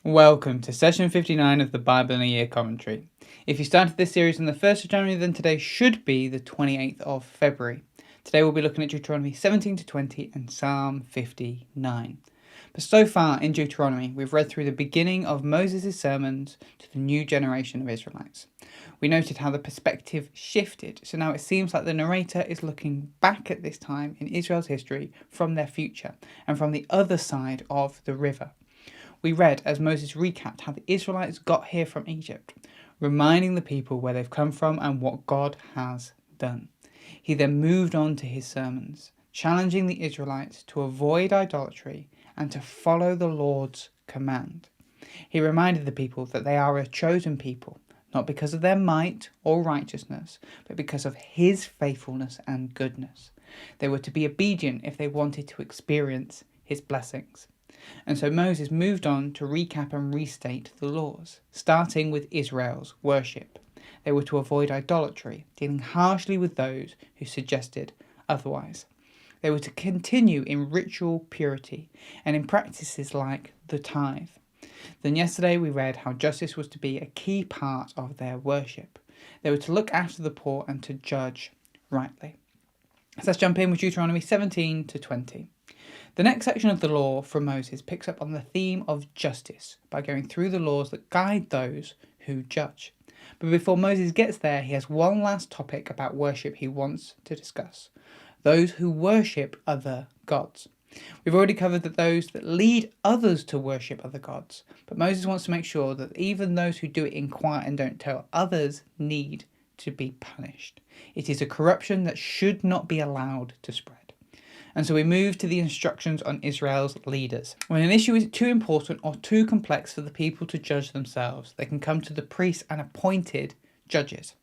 Welcome to session 59 of the Bible in a Year commentary. If you started this series on the 1st of January, then today should be the 28th of February. Today we'll be looking at Deuteronomy 17 to 20 and Psalm 59. But so far in Deuteronomy, we've read through the beginning of Moses' sermons to the new generation of Israelites. We noted how the perspective shifted, so now it seems like the narrator is looking back at this time in Israel's history from their future and from the other side of the river. We read as Moses recapped how the Israelites got here from Egypt, reminding the people where they've come from and what God has done. He then moved on to his sermons, challenging the Israelites to avoid idolatry and to follow the Lord's command. He reminded the people that they are a chosen people, not because of their might or righteousness, but because of his faithfulness and goodness. They were to be obedient if they wanted to experience his blessings. And so Moses moved on to recap and restate the laws, starting with Israel's worship. They were to avoid idolatry, dealing harshly with those who suggested otherwise. They were to continue in ritual purity and in practices like the tithe. Then yesterday we read how justice was to be a key part of their worship. They were to look after the poor and to judge rightly. So let's jump in with Deuteronomy 17 to 20. The next section of the law from Moses picks up on the theme of justice by going through the laws that guide those who judge. But before Moses gets there, he has one last topic about worship he wants to discuss: those who worship other gods. We've already covered that those that lead others to worship other gods, but Moses wants to make sure that even those who do it in quiet and don't tell others need to be punished. It is a corruption that should not be allowed to spread. And so we move to the instructions on Israel's leaders. When an issue is too important or too complex for the people to judge themselves, they can come to the priests and appointed judges.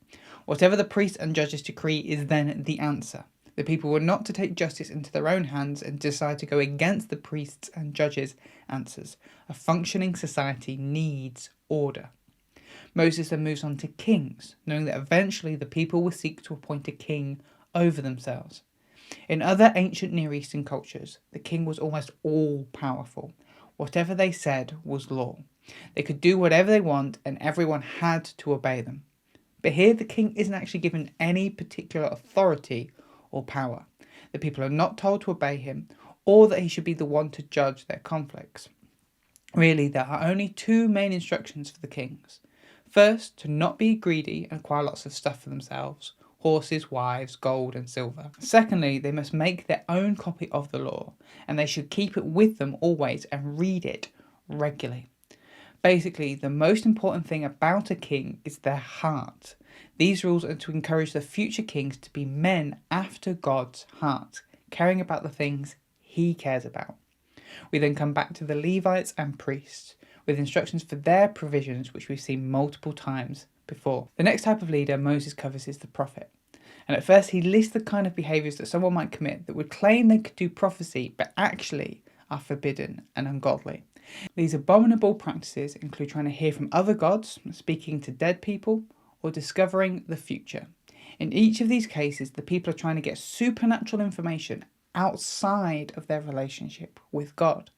Whatever the priests and judges decree is then the answer. The people were not to take justice into their own hands and decide to go against the priests and judges' answers. A functioning society needs order. Moses then moves on to kings, knowing that eventually the people will seek to appoint a king over themselves. In other ancient Near Eastern cultures, the king was almost all-powerful. Whatever they said was law. They could do whatever they want and everyone had to obey them. But here the king isn't actually given any particular authority or power. The people are not told to obey him or that he should be the one to judge their conflicts. Really, there are only two main instructions for the kings. First, to not be greedy and acquire lots of stuff for themselves: horses, wives, gold and silver. Secondly, they must make their own copy of the law, and they should keep it with them always and read it regularly. Basically, the most important thing about a king is their heart. These rules are to encourage the future kings to be men after God's heart, caring about the things he cares about. We then come back to the Levites and priests, with instructions for their provisions, which we've seen multiple times before. The next type of leader Moses covers is the prophet. And at first he lists the kind of behaviours that someone might commit that would claim they could do prophecy but actually are forbidden and ungodly. These abominable practices include trying to hear from other gods, speaking to dead people, or discovering the future. In each of these cases, the people are trying to get supernatural information outside of their relationship with God.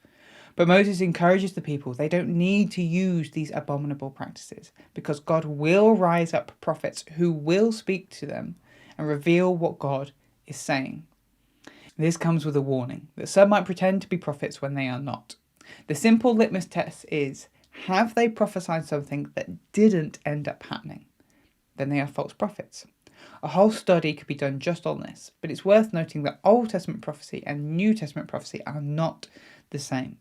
But Moses encourages the people they don't need to use these abominable practices because God will rise up prophets who will speak to them and reveal what God is saying. This comes with a warning that some might pretend to be prophets when they are not. The simple litmus test is, have they prophesied something that didn't end up happening? Then they are false prophets. A whole study could be done just on this, but it's worth noting that Old Testament prophecy and New Testament prophecy are not the same.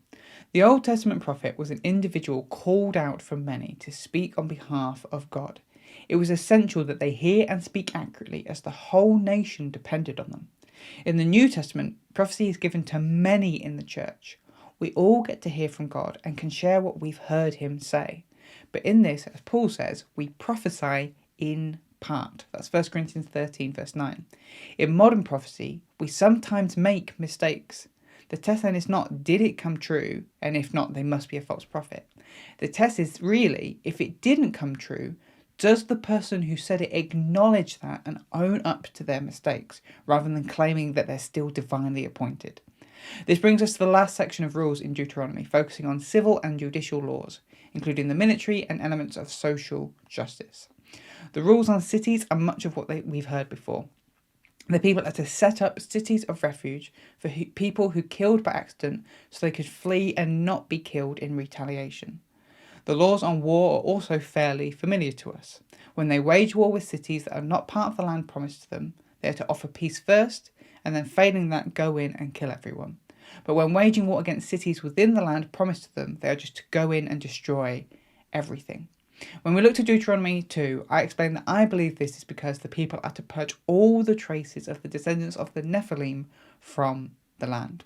The Old Testament prophet was an individual called out from many to speak on behalf of God. It was essential that they hear and speak accurately as the whole nation depended on them. In the New Testament, prophecy is given to many in the church. We all get to hear from God and can share what we've heard him say. But in this, as Paul says, we prophesy in part. That's 1 Corinthians 13 verse 9. In modern prophecy, we sometimes make mistakes. The test then is not, did it come true? And if not, they must be a false prophet. The test is really, if it didn't come true, does the person who said it acknowledge that and own up to their mistakes, rather than claiming that they're still divinely appointed? This brings us to the last section of rules in Deuteronomy, focusing on civil and judicial laws, including the military and elements of social justice. The rules on cities are much of what we've heard before. The people are to set up cities of refuge for people who killed by accident so they could flee and not be killed in retaliation. The laws on war are also fairly familiar to us. When they wage war with cities that are not part of the land promised to them, they are to offer peace first, and then failing that, go in and kill everyone. But when waging war against cities within the land promised to them, they are just to go in and destroy everything. When we look to Deuteronomy 2, I explained that I believe this is because the people are to purge all the traces of the descendants of the Nephilim from the land.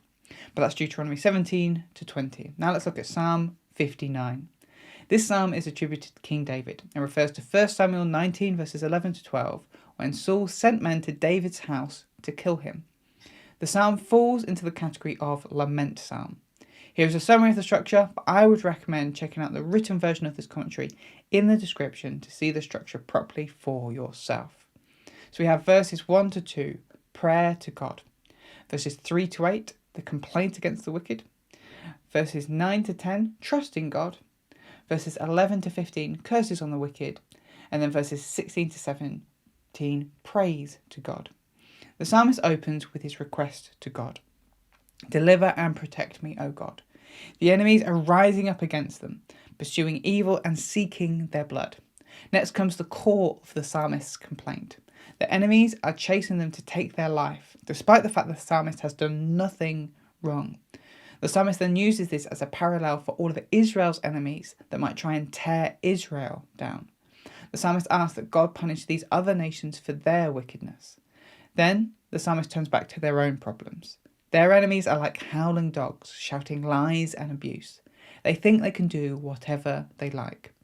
But that's Deuteronomy 17 to 20. Now let's look at Psalm 59. This psalm is attributed to King David and refers to 1 Samuel 19 verses 11 to 12, when Saul sent men to David's house to kill him. The psalm falls into the category of lament psalm. Here's a summary of the structure, but I would recommend checking out the written version of this commentary in the description to see the structure properly for yourself. So we have verses 1 to 2, prayer to God. Verses 3 to 8, the complaint against the wicked. Verses 9 to 10, trust in God. Verses 11 to 15, curses on the wicked. And then verses 16 to 17, praise to God. The psalmist opens with his request to God. Deliver and protect me, O God. The enemies are rising up against them, pursuing evil and seeking their blood. Next comes the core of the psalmist's complaint. The enemies are chasing them to take their life, despite the fact that the psalmist has done nothing wrong. The psalmist then uses this as a parallel for all of Israel's enemies that might try and tear Israel down. The psalmist asks that God punish these other nations for their wickedness. Then the psalmist turns back to their own problems. Their enemies are like howling dogs, shouting lies and abuse. They think they can do whatever they like.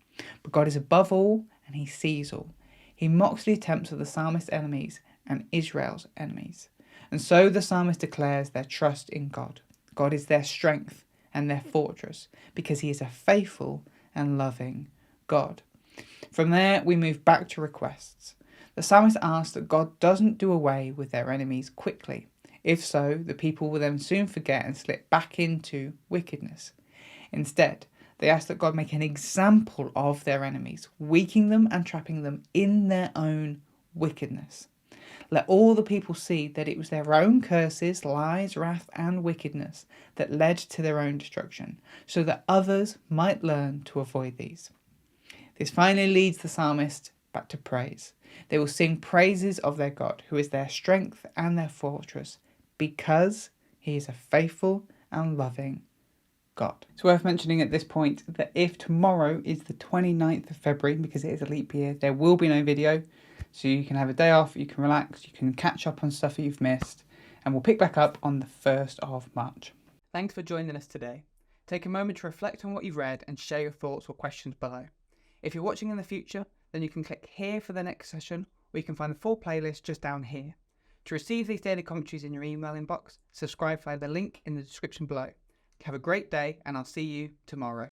But God is above all and he sees all. He mocks the attempts of the psalmist's enemies and Israel's enemies. And so the psalmist declares their trust in God. God is their strength and their fortress because he is a faithful and loving God. From there, we move back to requests. The psalmist asks that God doesn't do away with their enemies quickly. If so, the people will then soon forget and slip back into wickedness. Instead, they ask that God make an example of their enemies, weakening them and trapping them in their own wickedness. Let all the people see that it was their own curses, lies, wrath, and wickedness that led to their own destruction, so that others might learn to avoid these. This finally leads the psalmist back to praise. They will sing praises of their God, who is their strength and their fortress, because he is a faithful and loving God. It's worth mentioning at this point that if tomorrow is the 29th of February, because it is a leap year, there will be no video. So you can have a day off, you can relax, you can catch up on stuff that you've missed, and we'll pick back up on the 1st of March. Thanks for joining us today. Take a moment to reflect on what you've read and share your thoughts or questions below. If you're watching in the future, then you can click here for the next session, or you can find the full playlist just down here. To receive these daily commentaries in your email inbox, subscribe via the link in the description below. Have a great day, and I'll see you tomorrow.